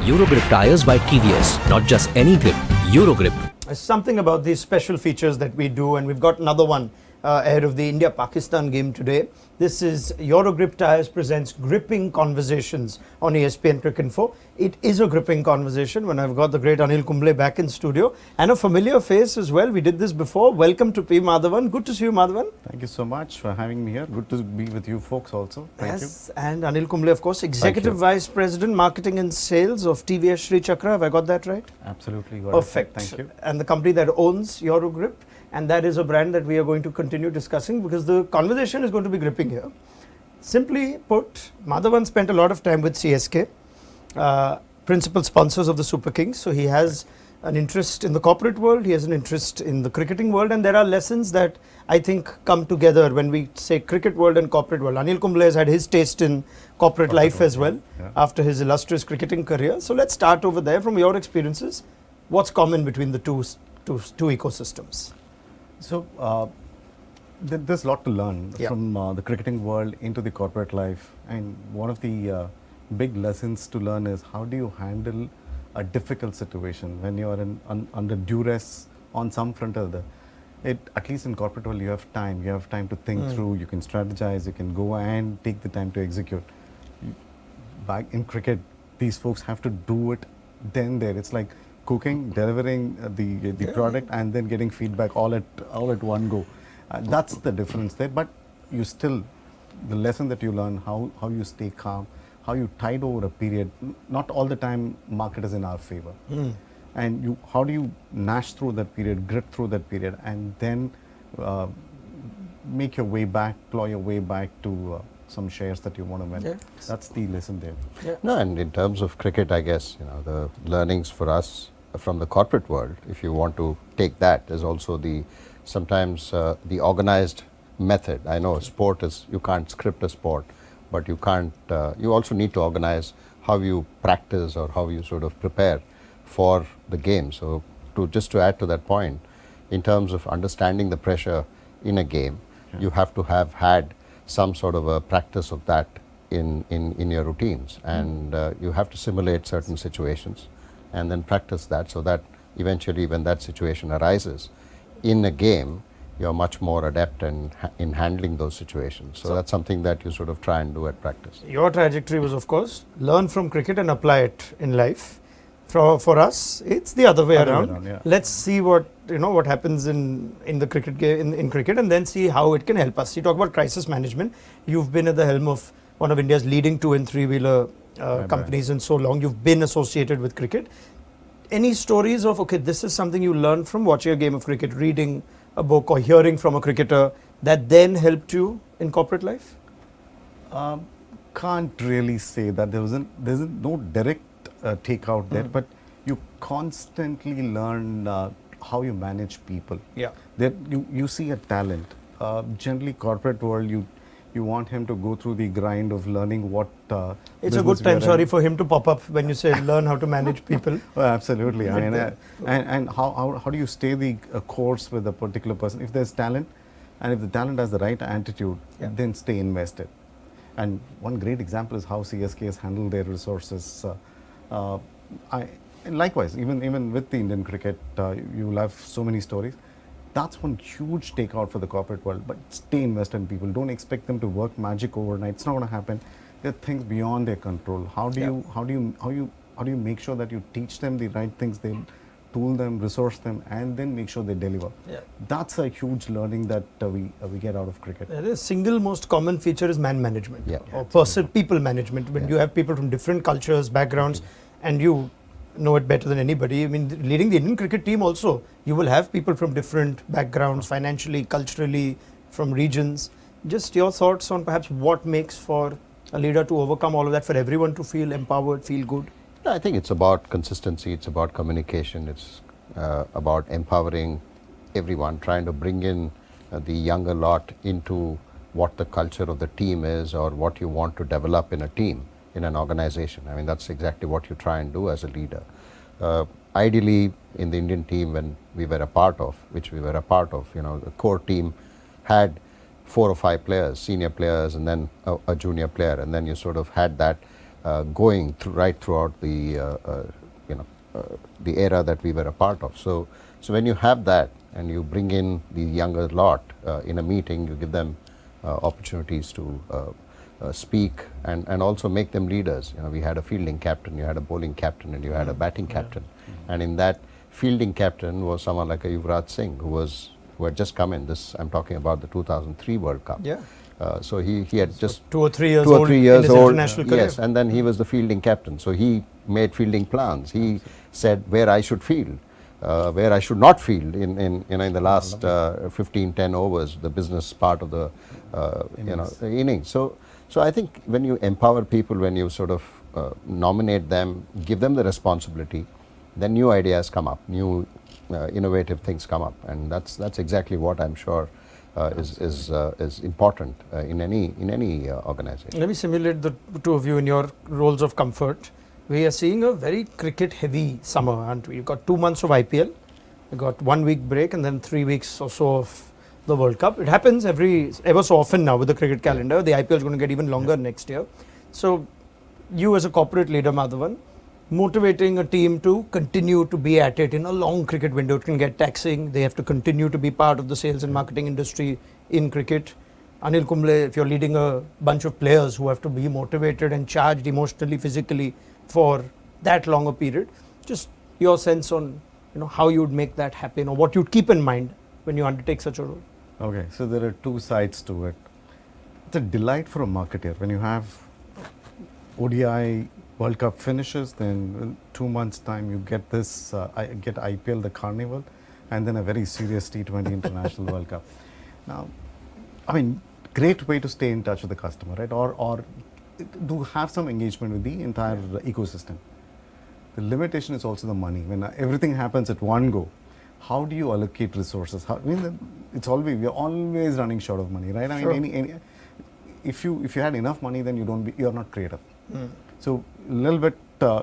Eurogrip tires by TVS, not just any grip, Eurogrip. There's something about these special features that we do, and we've got another one ahead of the India-Pakistan game today. This is Eurogrip Tires presents Gripping Conversations on ESPN Cricinfo. It is a gripping conversation when I've got the great Anil Kumble back in studio and a familiar face as well. We did this before. Welcome to P. Madhavan. Good to see you, Madhavan. Thank you so much for having me here. Good to be with you folks also. Thank you. And Anil Kumble, of course, Executive Vice President, Marketing and Sales of TVS Sri Chakra. Have I got that right? Absolutely. Got Perfect. It. Thank you. And the company that owns Eurogrip. And that is a brand that we are going to continue discussing because the conversation is going to be gripping here. Simply put, Madhavan spent a lot of time with CSK, principal sponsors of the Super Kings. So he has an interest in the corporate world, he has an interest in the cricketing world, and there are lessons that I think come together when we say cricket world and corporate world. Anil Kumble has had his taste in corporate life as well after his illustrious cricketing career. So let's start over there. From your experiences, what's common between the two ecosystems? So, there's a lot to learn from the cricketing world into the corporate life, and one of the big lessons to learn is how do you handle a difficult situation when you are under duress on some front or the other. At least in corporate world, you have time to think through, you can strategize, you can go and take the time to execute. Back in cricket, these folks have to do it then there. It's like cooking, delivering the product, and then getting feedback all at one go. That's the difference there. But you still, the lesson that you learn, how you stay calm, how you tide over a period. Not all the time market is in our favor, and how do you gnash through that period, grit through that period, and then make your way back, claw your way back to some shares that you want to win. That's the lesson there. No, and in terms of cricket, I guess the learnings for us from the corporate world, if you want to take that, is also sometimes the organized method. I know sport is, you can't script a sport, but you can't, you also need to organize how you practice or how you sort of prepare for the game. So just to add to that point, in terms of understanding the pressure in a game, you have to have had some sort of a practice of that in your routines, and you have to simulate certain situations and then practice that, so that eventually when that situation arises in a game, you're much more adept in handling those situations. So that's something that you sort of try and do at practice. Your trajectory was, of course, learn from cricket and apply it in life. For us, it's the other way around. Let's see what happens in the cricket game, in cricket, and then see how it can help us. You talk about crisis management. You've been at the helm of one of India's leading 2- and 3-wheeler companies and so long. You've been associated with cricket. Any stories of, okay, this is something you learned from watching a game of cricket, reading a book or hearing from a cricketer that then helped you in corporate life? Can't really say that. There's no direct take out there, but you constantly learn how you manage people. You see a talent. Generally, corporate world, you want him to go through the grind of learning what it's a good time, sorry, for him to pop up when you say learn how to manage people. Oh, absolutely. I mean, and how do you stay the course with a particular person? If there's talent, and if the talent has the right attitude, then stay invested. And one great example is how CSK has handled their resources. And likewise, even with the Indian cricket, you will have so many stories. That's one huge takeout for the corporate world. But stay invested in people. Don't expect them to work magic overnight. It's not going to happen. There are things beyond their control. How do you make sure that you teach them the right things? They tool them, resource them, and then make sure they deliver. That's a huge learning that we get out of cricket. The single most common feature is man management or people management. When you have people from different cultures, backgrounds, and you know it better than anybody. I mean, leading the Indian cricket team also, you will have people from different backgrounds, financially, culturally, from regions. Just your thoughts on perhaps what makes for a leader to overcome all of that, for everyone to feel empowered, feel good? I think it's about consistency, it's about communication, it's about empowering everyone, trying to bring in the younger lot into what the culture of the team is or what you want to develop in a team, in an organization. I mean, that's exactly what you try and do as a leader. Ideally, in the Indian team, when we were a part of, the core team had 4 or 5 players, senior players, and then a junior player, and then you sort of had that going right throughout the era that we were a part of. So when you have that and you bring in the younger lot in a meeting, you give them opportunities to speak and also make them leaders. We had a fielding captain, you had a bowling captain, and you had a batting captain. And in that fielding captain was someone like a Yuvraj Singh who had just come in. I'm talking about the 2003 World Cup. Yeah. So he had just 2 or 3 years old old in his international career. Yes, and then he was the fielding captain. So he made fielding plans. He said where I should field, where I should not field in the last 10 overs, the business part of the the innings. So I think when you empower people, when you sort of nominate them, give them the responsibility, then new ideas come up, new innovative things come up, and that's exactly what I'm sure is important in any organization. Let me simulate the two of you in your roles of comfort. We are seeing a very cricket-heavy summer, aren't we? You've got 2 months of IPL, you've got 1 week break, and then 3 weeks or so of the World Cup. It happens ever so often now with the cricket calendar. The IPL is going to get even longer next year. So, you as a corporate leader, Madhavan, motivating a team to continue to be at it in a long cricket window. It can get taxing. They have to continue to be part of the sales and marketing industry in cricket. Anil Kumble, if you're leading a bunch of players who have to be motivated and charged emotionally, physically for that longer period, just your sense on how you would make that happen or what you'd keep in mind when you undertake such a role. Okay, so there are two sides to it. It's a delight for a marketer when you have ODI World Cup finishes, then in 2 months time you get this, get IPL, the carnival, and then a very serious T20 International World Cup. Now, I mean, great way to stay in touch with the customer, right? Or do have some engagement with the entire ecosystem. The limitation is also the money. When everything happens at one go, how do you allocate resources? It's always, we're always running short of money, right? I mean, if you had enough money, then you're not creative. So a little bit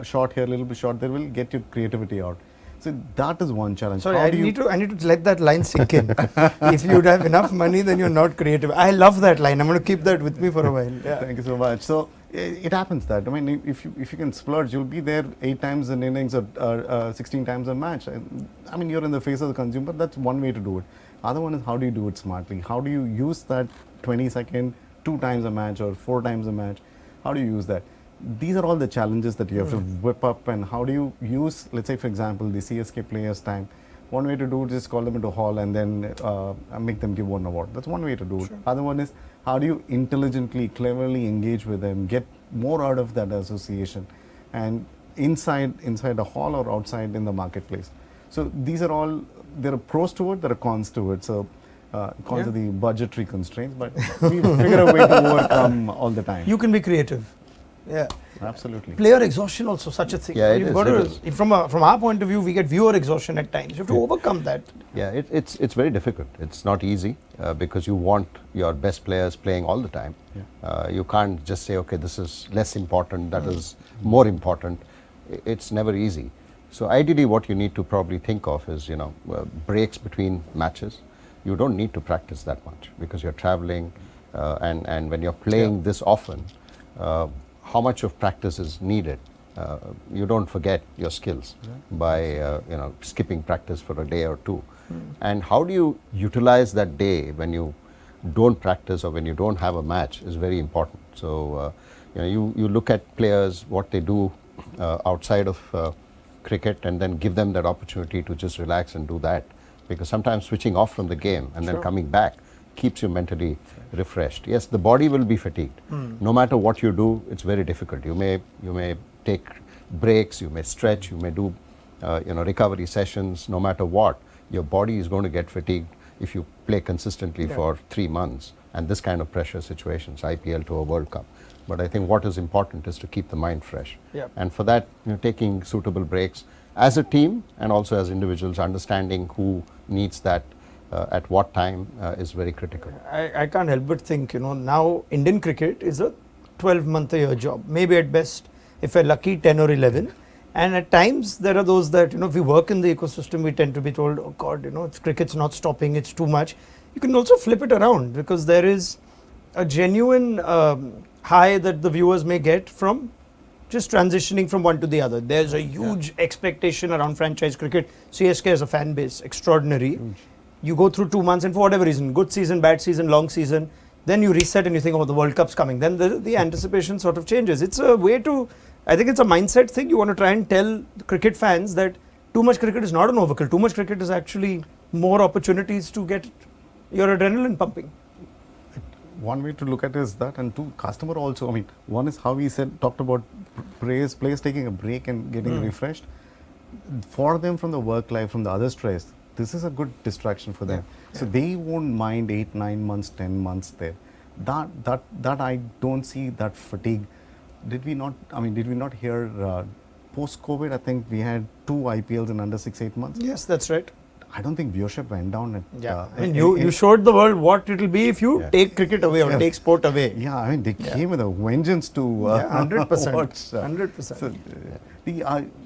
short here, a little bit short there will get your creativity out. So that is one challenge. Sorry, I need to let that line sink in. If you'd have enough money, then you're not creative. I love that line. I'm going to keep that with me for a while. Yeah. Thank you so much. So it happens that, I mean, if you can splurge, you'll be there 8 times in innings or 16 times a match. I mean, you're in the face of the consumer. That's one way to do it. Other one is how do you do it smartly? How do you use that 20-second 2 times a match or 4 times a match? How do you use that? These are all the challenges that you have to whip up, and how do you use, let's say for example, the CSK players' time. One way to do it is call them into hall and then make them give one award. That's one way to do it. Other one is how do you intelligently, cleverly engage with them, get more out of that association, and inside a hall or outside in the marketplace. So these are all, there are pros to it, there are cons to it. So cons are the budgetary constraints, but we figure a way to overcome all the time. You can be creative. Yeah, absolutely. Player exhaustion also such a thing. Yeah, from our point of view, we get viewer exhaustion at times. You have to overcome that. Yeah, it's very difficult. It's not easy because you want your best players playing all the time. You can't just say, okay, this is less important, that is more important. It's never easy. So ideally, what you need to probably think of is breaks between matches. You don't need to practice that much because you're traveling, and when you're playing this often. How much of practice is needed? You don't forget your skills by skipping practice for a day or two. And how do you utilize that day when you don't practice or when you don't have a match is very important. So you look at players, what they do outside of cricket, and then give them that opportunity to just relax and do that, because sometimes switching off from the game and then coming back keeps you mentally refreshed. Yes, the body will be fatigued. No matter what you do, it's very difficult. You may take breaks, you may stretch, you may do recovery sessions. No matter what, your body is going to get fatigued if you play consistently for 3 months and this kind of pressure situations, IPL to a World Cup. But I think what is important is to keep the mind fresh. And for that, taking suitable breaks as a team and also as individuals, understanding who needs that at what time is very critical. I can't help but think, now Indian cricket is a 12-month-a-year job. Maybe at best, if we're lucky, 10 or 11. And at times, there are those that, if we work in the ecosystem, we tend to be told, oh God, cricket's not stopping, it's too much. You can also flip it around, because there is a genuine high that the viewers may get from just transitioning from one to the other. There's a huge expectation around franchise cricket. CSK as a fan base, extraordinary. You go through 2 months and for whatever reason, good season, bad season, long season, then you reset and you think, oh, the World Cup's coming. Then the anticipation sort of changes. It's a way to, I think it's a mindset thing. You want to try and tell the cricket fans that too much cricket is not an overkill. Too much cricket is actually more opportunities to get your adrenaline pumping. One way to look at it is that, and two, customer also. I mean, one is how he talked about players taking a break and getting refreshed. For them, from the work life, from the other stress, this is a good distraction for them. So they won't mind 8, 9 months, 10 months there. That I don't see that fatigue. Did we not? I mean, did we not hear post-COVID? I think we had 2 IPLs in under 6-8 months. Yes, that's right. I don't think viewership went down. I mean, you showed the world what it will be if you take cricket away or take sport away. Yeah, I mean, they came with a vengeance to 100%. watch. 100%. So,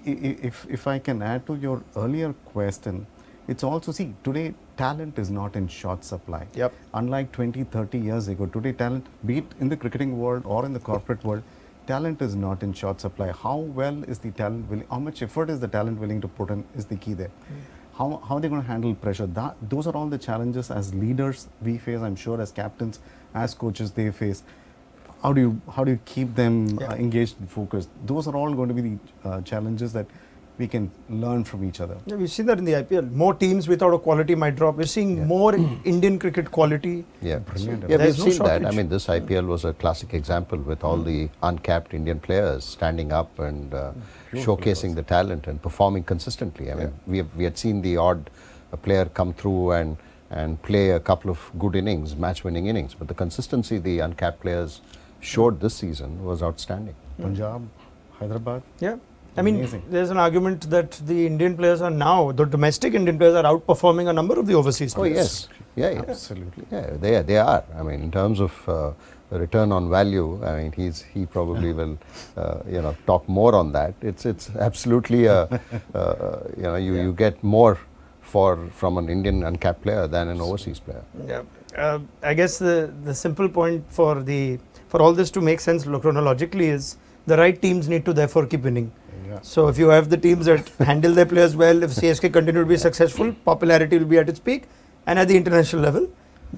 if I can add to your earlier question, it's also, see, today talent is not in short supply. Yep. Unlike 20, 30 years ago, today talent, be it in the cricketing world or in the corporate world, talent is not in short supply. How well is the talent willing, how much effort is the talent willing to put in is the key there. How are they going to handle pressure? Those are all the challenges as leaders we face, I'm sure, as captains, as coaches they face. How do you keep them engaged and focused? Those are all going to be the challenges that we can learn from each other. Yeah, we've seen that in the IPL. More teams without a quality might drop. We're seeing more Indian cricket quality. Yeah, Brilliant. yeah, we've There's no seen that. I shortage. mean, this IPL was a classic example with all the uncapped Indian players standing up and showcasing the talent and performing consistently. I mean, we had seen the odd player come through and play a couple of good innings, match-winning innings, but the consistency the uncapped players showed this season was outstanding. Punjab, Hyderabad. Yeah. I mean, Amazing. there's an argument that the Indian players are now, the domestic Indian players are outperforming a number of the overseas Oh players. yes, yeah, Absolutely. yeah, they are. I mean, in terms of return on value, I mean, he probably will, talk more on that. It's absolutely you get more from an Indian uncapped player than an overseas player. Yeah. I guess the simple point for all this to make sense chronologically is the right teams need to therefore keep winning. Yeah. So if you have the teams that handle their players well, if CSK continue to be successful, popularity will be at its peak, and at the international level,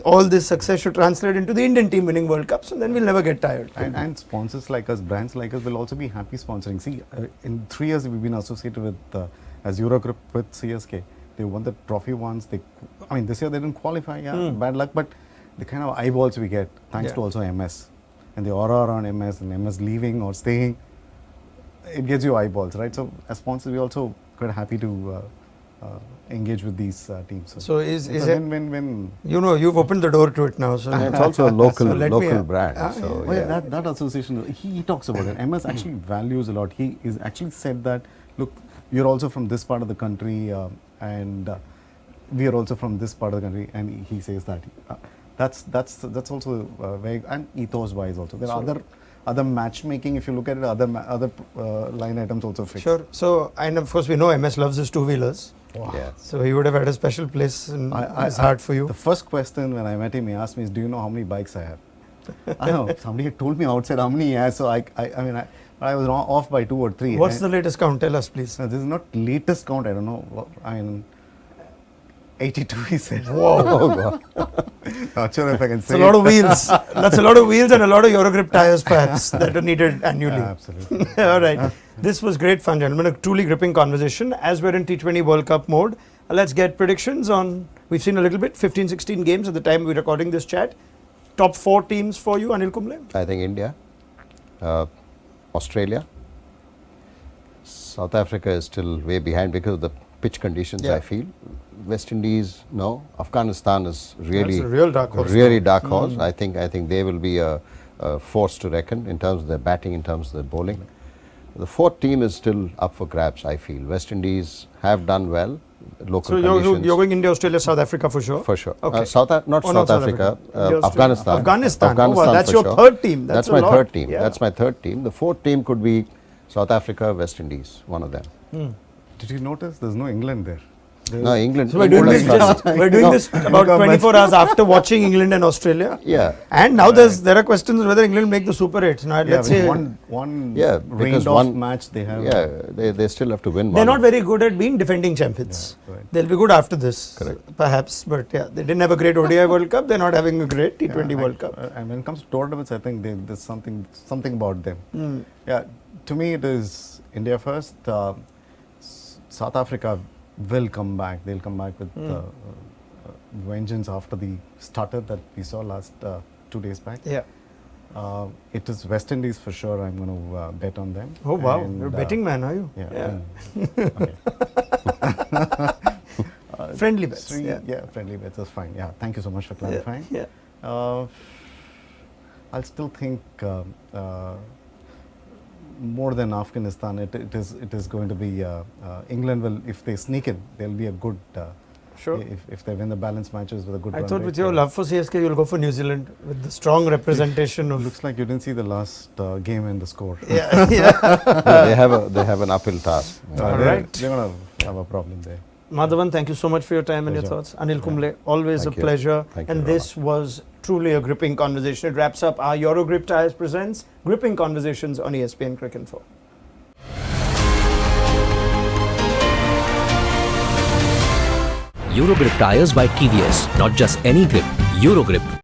all this success should translate into the Indian team winning World Cups, and then we'll never get tired. And sponsors like us, brands like us will also be happy sponsoring. See, in 3 years we've been associated with, as Eurogroup with CSK. They won the trophy once. This year they didn't qualify, bad luck, but the kind of eyeballs we get, thanks to also MS. And the aura around MS and MS leaving or staying, it gives you eyeballs, right? So as sponsors, we also quite happy to engage with these teams. So is it's it a win-win? You've opened the door to it now. So And it's also a local me, brand. That association, he talks about it. MS actually values a lot. He is actually said that, look, you're also from this part of the country, and we are also from this part of the country, and he says that. That's also very, and ethos wise also. There are other matchmaking, if you look at it, other line items also fixed. Sure. So, and of course we know MS loves his two-wheelers. Wow. Yeah. So he would have had a special place in his heart for you. The first question when I met him, he asked me, do you know how many bikes I have? I know, somebody had told me outside how many he has, so I was off by 2 or 3. What's the latest count? Tell us, please. This is not latest count, I don't know. 82, he said. Whoa. Not sure if I can say. It's a lot of wheels. That's a lot of wheels and a lot of Eurogrip tires, perhaps, that are needed annually. Absolutely. All right. This was great fun, gentlemen. A truly gripping conversation. As we're in T20 World Cup mode, let's get predictions on. We've seen a little bit, 15, 16 games at the time we're recording this chat. Top 4 teams for you, Anil Kumble? I think India, Australia, South Africa is still way behind because of the pitch conditions, I feel. West Indies, no. Afghanistan is really That's a real dark horse. Really dark horse. I think they will be a force to reckon in terms of their batting, in terms of their bowling. The 4th team is still up for grabs, I feel. West Indies have done well. Local conditions. You're going India, Australia, South Africa for sure? For sure. Okay. South Africa, Afghanistan. Afghanistan. Oh, wow, that's your 3rd team. That's my 3rd team. Yeah. That's my 3rd team. The 4th team could be South Africa, West Indies, one of them. Did you notice there's no England there? No, England. So we're doing this England has we're doing this about 24 hours after watching England and Australia. Yeah. And now there are questions whether England make the Super 8. Now Yeah, let's with say one Yeah, rained because off one match they have. Yeah, they still have to win. they're one. not very good at being defending champions. Yeah, right. They'll be good after this, Correct. perhaps. But yeah, they didn't have a great ODI World Cup. They're not having a great T20 World Cup. And when it comes to tournaments, I think there's something about them. Mm. Yeah, to me it is India first. South Africa will come back. They'll come back with vengeance after the stutter that we saw last 2 days back. Yeah. It is West Indies for sure. I'm going to bet on them. Oh wow, And, you're a betting man, are you? Yeah. Friendly bets. Yeah, friendly bets is fine. Yeah, thank you so much for clarifying. Yeah. I'll still think more than Afghanistan. It is going to be England will, if they sneak in, they'll be a good. Sure. If they win the balance matches with a good. I run thought rate, with your love for CSK, you'll go for New Zealand with the strong representation of. Looks like you didn't see the last game and the score. Yeah. Yeah. Yeah, they have an uphill task. All they're, right. they're going to have a problem there. Madhavan, thank you so much for your time and your Pleasure. thoughts. Anil Kumble, always Thank a you. pleasure. Thank you, And this was truly a gripping conversation. It wraps up our Eurogrip Tires presents Gripping Conversations on ESPN Cricinfo. Eurogrip tires by TVS. Not just any grip, Eurogrip.